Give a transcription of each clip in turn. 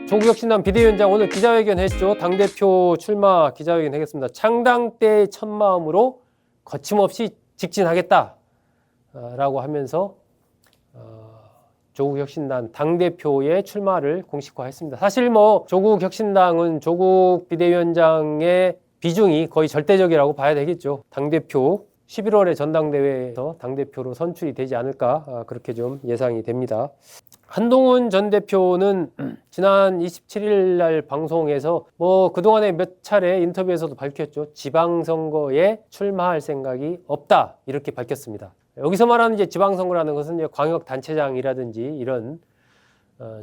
조국혁신당 비대위원장 오늘 기자회견 했죠. 당대표 출마 기자회견 하겠습니다. 창당 때의 첫 마음으로 거침없이 직진하겠다 라고 하면서 조국혁신당 당대표의 출마를 공식화했습니다. 사실 조국혁신당은 조국 비대위원장의 비중이 거의 절대적이라고 봐야 되겠죠. 당대표 11월에 전당대회에서 당대표로 선출이 되지 않을까 그렇게 좀 예상이 됩니다. 한동훈 전 대표는 지난 27일 날 방송에서 그동안에 몇 차례 인터뷰에서도 밝혔죠. 지방선거에 출마할 생각이 없다 이렇게 밝혔습니다. 여기서 말하는 이제 지방선거라는 것은 이제 광역단체장이라든지 이런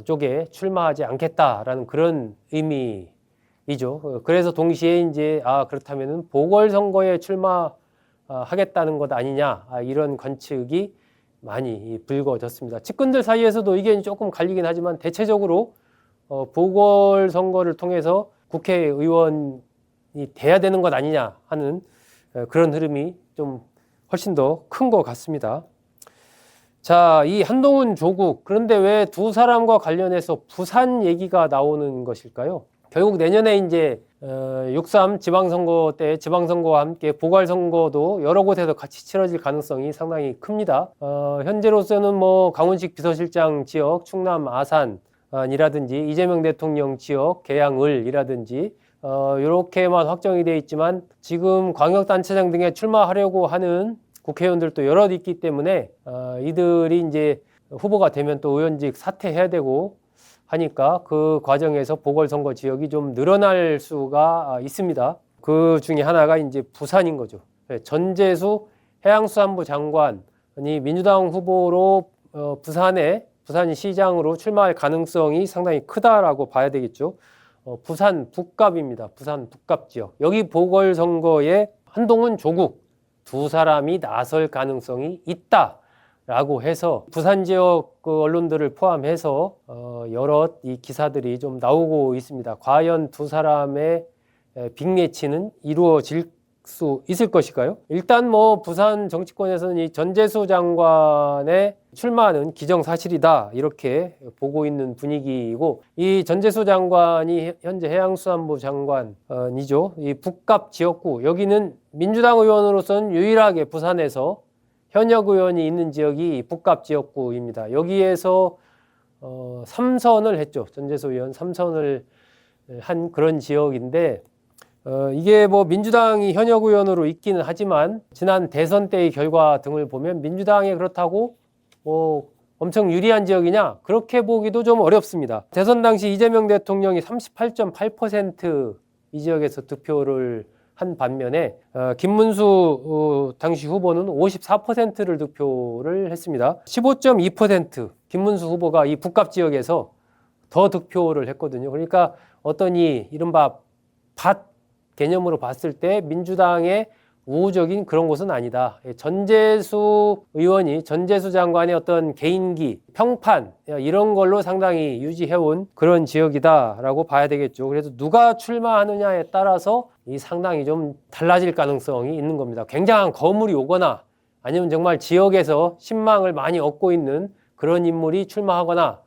쪽에 출마하지 않겠다라는 그런 의미이죠. 그래서 동시에 이제 그렇다면은 보궐선거에 출마하겠다는 것 아니냐 이런 관측이 많이 불거졌습니다. 측근들 사이에서도 의견이 조금 갈리긴 하지만 대체적으로 보궐선거를 통해서 국회의원이 돼야 되는 것 아니냐 하는 그런 흐름이 좀 훨씬 더 큰 것 같습니다. 자, 이 한동훈 조국, 그런데 왜 두 사람과 관련해서 부산 얘기가 나오는 것일까요? 결국 내년에 이제 6.3 지방선거 때 지방선거와 함께 보궐선거도 여러 곳에서 같이 치러질 가능성이 상당히 큽니다. 현재로서는 강훈식 비서실장 지역 충남 아산이라든지 이재명 대통령 지역 계양을이라든지 이렇게만 확정이 되어 있지만 지금 광역단체장 등에 출마하려고 하는 국회의원들도 여럿 있기 때문에 이들이 이제 후보가 되면 또 의원직 사퇴해야 되고 하니까 그 과정에서 보궐선거 지역이 좀 늘어날 수가 있습니다. 그 중에 하나가 이제 부산인 거죠. 전재수 해양수산부 장관이 민주당 후보로 부산이 시장으로 출마할 가능성이 상당히 크다라고 봐야 되겠죠. 부산 북갑입니다. 부산 북갑 지역. 여기 보궐선거에 한동훈 조국 두 사람이 나설 가능성이 있다. 라고 해서 부산 지역 언론들을 포함해서 여러 이 기사들이 좀 나오고 있습니다. 과연 두 사람의 빅매치는 이루어질 수 있을 것일까요? 일단 부산 정치권에서는 이 전재수 장관의 출마는 기정사실이다 이렇게 보고 있는 분위기이고, 이 전재수 장관이 현재 해양수산부 장관이죠. 이 북갑 지역구, 여기는 민주당 의원으로서는 유일하게 부산에서 현역 의원이 있는 지역이 북갑 지역구입니다. 여기에서 3선을 했죠. 전재수 의원 3선을 한 그런 지역인데 이게 민주당이 현역 의원으로 있기는 하지만 지난 대선 때의 결과 등을 보면 민주당에 그렇다고 엄청 유리한 지역이냐 그렇게 보기도 좀 어렵습니다. 대선 당시 이재명 대통령이 38.8% 이 지역에서 득표를 한 반면에 김문수 당시 후보는 54%를 득표를 했습니다. 15.2% 김문수 후보가 이 북갑 지역에서 더 득표를 했거든요. 그러니까 어떤 이 이른바 밭 개념으로 봤을 때 민주당의 우호적인 그런 곳은 아니다. 전재수 장관의 어떤 개인기, 평판 이런 걸로 상당히 유지해온 그런 지역이다라고 봐야 되겠죠. 그래서 누가 출마하느냐에 따라서 이 상당히 좀 달라질 가능성이 있는 겁니다. 굉장한 거물이 오거나 아니면 정말 지역에서 신망을 많이 얻고 있는 그런 인물이 출마하거나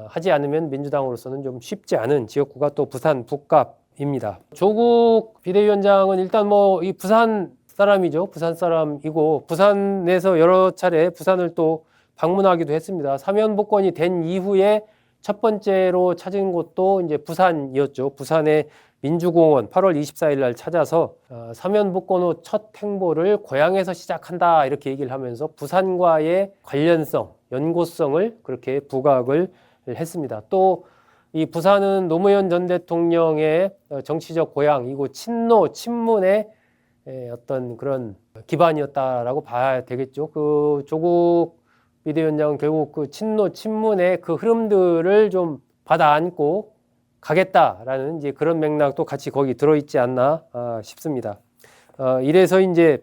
하지 않으면 민주당으로서는 좀 쉽지 않은 지역구가 또 부산 북갑입니다. 조국 비대위원장은 일단 이 부산 사람이죠. 부산 사람이고 부산에서 여러 차례 부산을 또 방문하기도 했습니다. 사면 복권이 된 이후에 첫 번째로 찾은 곳도 이제 부산이었죠. 부산의 민주공원 8월 24일 날 찾아서 사면 복권 후 첫 행보를 고향에서 시작한다 이렇게 얘기를 하면서 부산과의 관련성, 연고성을 그렇게 부각을 했습니다. 또 이 부산은 노무현 전 대통령의 정치적 고향이고 친문의 어떤 그런 기반이었다라고 봐야 되겠죠. 그 조국 비대위원장은 결국 그 친문의 그 흐름들을 좀 받아 안고 가겠다라는 이제 그런 맥락도 같이 거기 들어있지 않나 싶습니다. 이래서 이제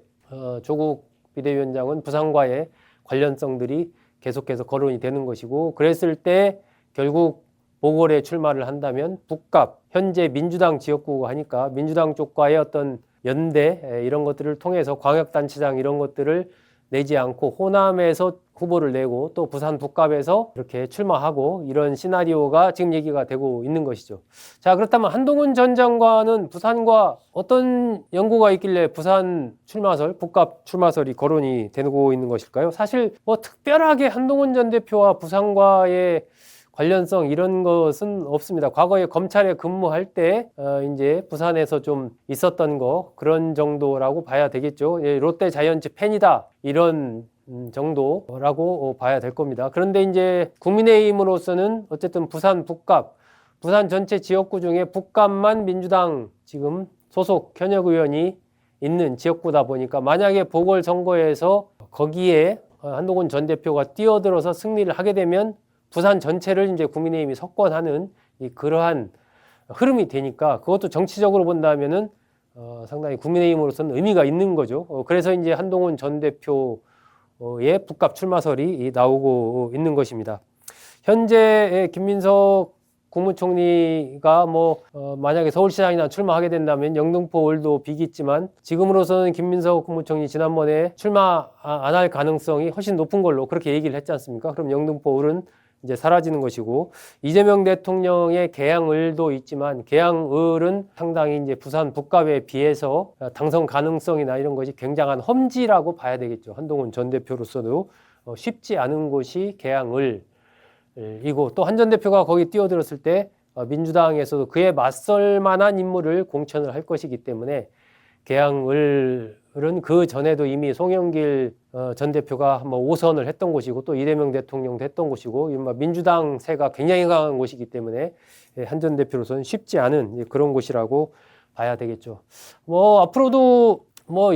조국 비대위원장은 부산과의 관련성들이 계속해서 거론이 되는 것이고, 그랬을 때 결국 보궐에 출마를 한다면 북갑, 현재 민주당 지역구가 하니까 민주당 쪽과의 어떤 연대 이런 것들을 통해서 광역단체장 이런 것들을 내지 않고 호남에서 후보를 내고 또 부산 북갑에서 이렇게 출마하고 이런 시나리오가 지금 얘기가 되고 있는 것이죠. 자, 그렇다면 한동훈 전 장관은 부산과 어떤 연고가 있길래 부산 출마설, 북갑 출마설이 거론이 되고 있는 것일까요? 사실 뭐 특별하게 한동훈 전 대표와 부산과의 관련성 이런 것은 없습니다. 과거에 검찰에 근무할 때 이제 부산에서 좀 있었던 거 그런 정도라고 봐야 되겠죠. 예, 롯데 자이언츠 팬이다 이런 정도라고 봐야 될 겁니다. 그런데 이제 국민의힘으로서는 어쨌든 부산 북갑, 부산 전체 지역구 중에 북갑만 민주당 지금 소속 현역 의원이 있는 지역구다 보니까 만약에 보궐선거에서 거기에 한동훈 전 대표가 뛰어들어서 승리를 하게 되면 부산 전체를 이제 국민의힘이 석권하는 그러한 흐름이 되니까 그것도 정치적으로 본다면은 상당히 국민의힘으로서는 의미가 있는 거죠. 그래서 이제 한동훈 전 대표의 북갑 출마설이 나오고 있는 것입니다. 현재 김민석 국무총리가 만약에 서울시장이나 출마하게 된다면 영등포 올도 비겠지만 지금으로서는 김민석 국무총리 지난번에 출마 안 할 가능성이 훨씬 높은 걸로 그렇게 얘기를 했지 않습니까? 그럼 영등포 올은 이제 사라지는 것이고 이재명 대통령의 계양을도 있지만 계양을은 상당히 이제 부산 북갑에 비해서 당선 가능성이나 이런 것이 굉장한 험지라고 봐야 되겠죠. 한동훈 전 대표로서도 쉽지 않은 곳이 계양을 이고 또 한 전 대표가 거기 뛰어들었을 때 민주당에서도 그에 맞설 만한 인물을 공천을 할 것이기 때문에 계양을은 그 전에도 이미 송영길 전 대표가 5선을 했던 곳이고 또 이재명 대통령도 했던 곳이고 민주당 세가 굉장히 강한 곳이기 때문에 한 전 대표로서는 쉽지 않은 그런 곳이라고 봐야 되겠죠. 앞으로도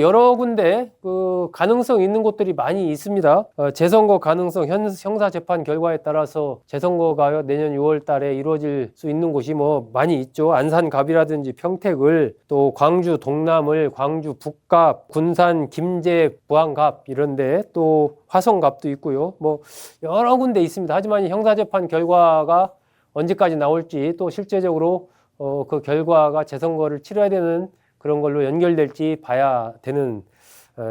여러 군데 그 가능성 있는 곳들이 많이 있습니다. 재선거 가능성, 형사재판 결과에 따라서 재선거가 내년 6월 달에 이루어질 수 있는 곳이 많이 있죠. 안산갑이라든지 평택을, 또 광주 동남을, 광주 북갑, 군산 김제 부안갑 이런데 또 화성갑도 있고요. 여러 군데 있습니다. 하지만 형사재판 결과가 언제까지 나올지 또 실제적으로 그 결과가 재선거를 치러야 되는 그런 걸로 연결될지 봐야 되는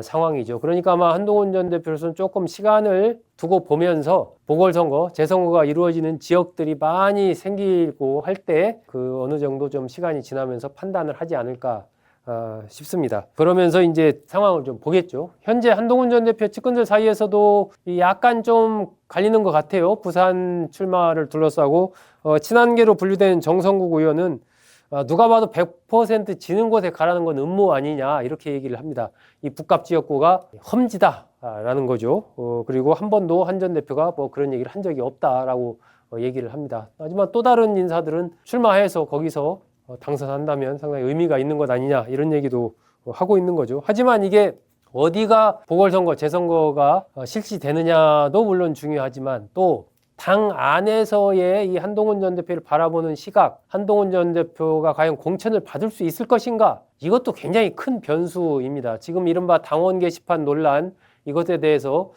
상황이죠. 그러니까 아마 한동훈 전 대표로서는 조금 시간을 두고 보면서 보궐선거, 재선거가 이루어지는 지역들이 많이 생기고 할 때 그 어느 정도 좀 시간이 지나면서 판단을 하지 않을까 싶습니다. 그러면서 이제 상황을 좀 보겠죠. 현재 한동훈 전 대표 측근들 사이에서도 약간 좀 갈리는 것 같아요. 부산 출마를 둘러싸고 친한계로 분류된 정성국 의원은 누가 봐도 100% 지는 곳에 가라는 건 음모 아니냐 이렇게 얘기를 합니다. 이 북갑 지역구가 험지다라는 거죠. 그리고 한 번도 한 전 대표가 그런 얘기를 한 적이 없다라고 얘기를 합니다. 하지만 또 다른 인사들은 출마해서 거기서 당선한다면 상당히 의미가 있는 것 아니냐 이런 얘기도 하고 있는 거죠. 하지만 이게 어디가 보궐선거, 재선거가 실시되느냐도 물론 중요하지만 또 당 안에서의 이 한동훈 전 대표를 바라보는 시각, 한동훈 전 대표가 과연 공천을 받을 수 있을 것인가? 이것도 굉장히 큰 변수입니다. 지금 이른바 당원 게시판 논란 이것에 대해서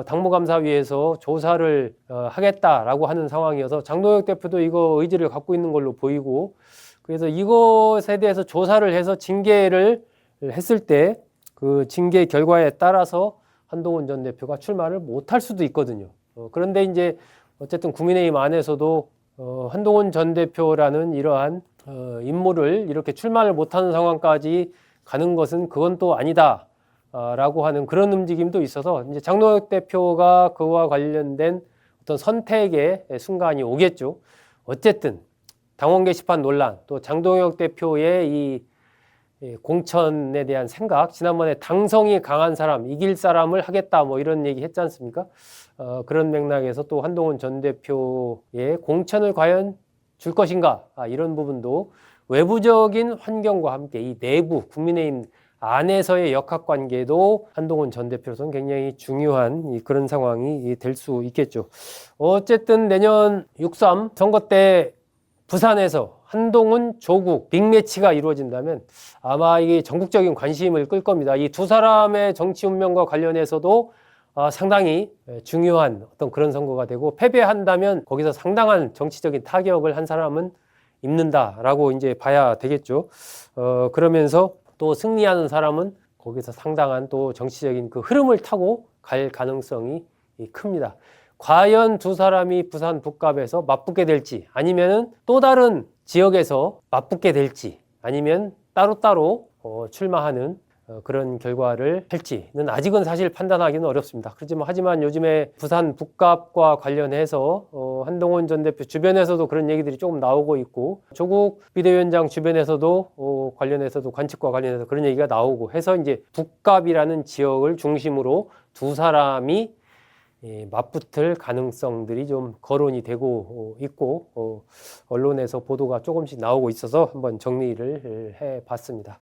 당무감사위에서 조사를 하겠다라고 하는 상황이어서 장동혁 대표도 이거 의지를 갖고 있는 걸로 보이고 그래서 이것에 대해서 조사를 해서 징계를 했을 때 그 징계 결과에 따라서 한동훈 전 대표가 출마를 못할 수도 있거든요. 그런데 이제 어쨌든 국민의힘 안에서도 한동훈 전 대표라는 이러한 인물을 이렇게 출마를 못하는 상황까지 가는 것은 그건 또 아니다 라고 하는 그런 움직임도 있어서 이제 장동혁 대표가 그와 관련된 어떤 선택의 순간이 오겠죠. 어쨌든 당원 게시판 논란 또 장동혁 대표의 이 공천에 대한 생각, 지난번에 당성이 강한 사람, 이길 사람을 하겠다 이런 얘기 했지 않습니까? 그런 맥락에서 또 한동훈 전 대표의 공천을 과연 줄 것인가 이런 부분도 외부적인 환경과 함께 이 내부 국민의힘 안에서의 역학관계도 한동훈 전 대표로서는 굉장히 중요한 그런 상황이 될 수 있겠죠. 어쨌든 내년 6.3 선거 때 부산에서 한동훈, 조국 빅매치가 이루어진다면 아마 이게 전국적인 관심을 끌 겁니다. 이 두 사람의 정치 운명과 관련해서도 상당히 중요한 어떤 그런 선거가 되고 패배한다면 거기서 상당한 정치적인 타격을 한 사람은 입는다라고 이제 봐야 되겠죠. 그러면서 또 승리하는 사람은 거기서 상당한 또 정치적인 그 흐름을 타고 갈 가능성이 큽니다. 과연 두 사람이 부산 북갑에서 맞붙게 될지 아니면 또 다른 지역에서 맞붙게 될지 아니면 따로따로 출마하는 그런 결과를 할지는 아직은 사실 판단하기는 어렵습니다. 하지만 요즘에 부산 북갑과 관련해서 한동훈 전 대표 주변에서도 그런 얘기들이 조금 나오고 있고 조국 비대위원장 주변에서도 관련해서도 관측과 관련해서 그런 얘기가 나오고 해서 이제 북갑이라는 지역을 중심으로 두 사람이 맞붙을 가능성들이 좀 거론이 되고 있고 언론에서 보도가 조금씩 나오고 있어서 한번 정리를 해봤습니다.